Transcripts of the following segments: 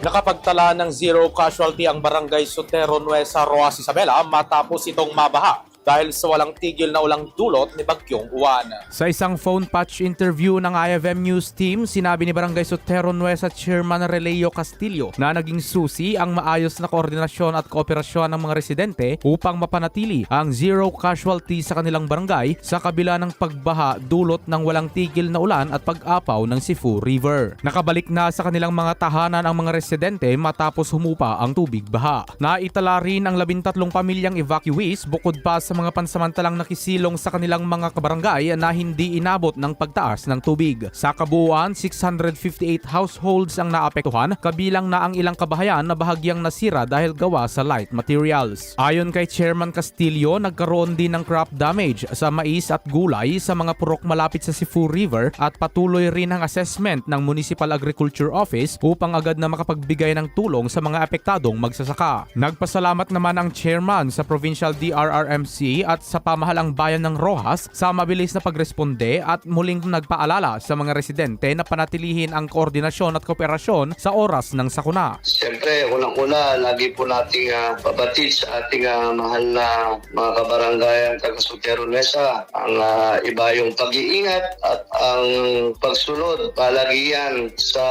Nakapagtala ng zero casualty ang barangay Sotero Nuesa, Roas Isabela matapos itong mabaha dahil sa walang tigil na ulang dulot ni Bagyong Uwan. Sa isang phone patch interview ng IFM News Team, sinabi ni Barangay Sotero Nuesa Chairman Releo Castillo na naging susi ang maayos na koordinasyon at kooperasyon ng mga residente upang mapanatili ang zero casualty sa kanilang barangay sa kabila ng pagbaha dulot ng walang tigil na ulan at pag-apaw ng Sifu River. Nakabalik na sa kanilang mga tahanan ang mga residente matapos humupa ang tubig baha. Naitala rin ang 13 pamilyang evacuees bukod pa sa mga pansamantalang nakisilong sa kanilang mga kabarangay na hindi inabot ng pagtaas ng tubig. Sa kabuuan, 658 households ang naapektuhan, kabilang na ang ilang kabahayan na bahagyang nasira dahil gawa sa light materials. Ayon kay Chairman Castillo, nagkaroon din ng crop damage sa mais at gulay sa mga purok malapit sa Sifu River at patuloy rin ang assessment ng Municipal Agriculture Office upang agad na makapagbigay ng tulong sa mga apektadong magsasaka. Nagpasalamat naman ang chairman sa Provincial DRRMC at sa pamahalang bayan ng Rojas sa mabilis na pagresponde at muling nagpaalala sa mga residente na panatilihin ang koordinasyon at kooperasyon sa oras ng sakuna. Siyempre, unang-una, lagi po nating pabatid sa ating mahal na mga kabaranggayan taga Sotero Nuesa ang iba yung pag-iingat at ang pagsunod palagian sa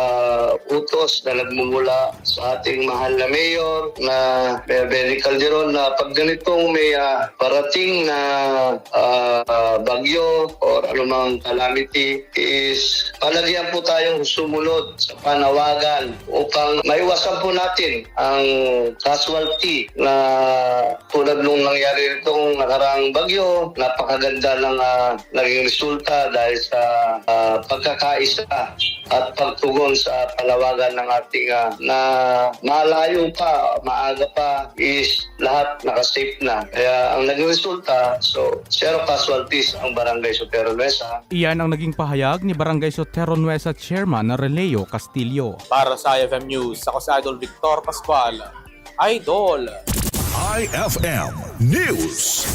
utos na nagmumula sa ating mahal na mayor na Benny Calderon na pag ganitong may parating na bagyo o anumang calamity is palagian po tayong sumunod sa panawagan upang maiwasan po natin ang casualty na tulad nung nangyari itong nakaraang bagyo. Napakaganda ng naging resulta dahil sa pagkakaisa at pagtugon sa panawagan ng ating na malayo pa, maaga pa is lahat nakasafe na. Kaya ang naging resulta, so zero casualties ang Barangay Sotero Nuesa. Iyan ang naging pahayag ni Barangay Sotero Nuesa Chairman Releo Castillo. Para sa IFM News, ako si Idol Victor Pascual. Idol! IFM News.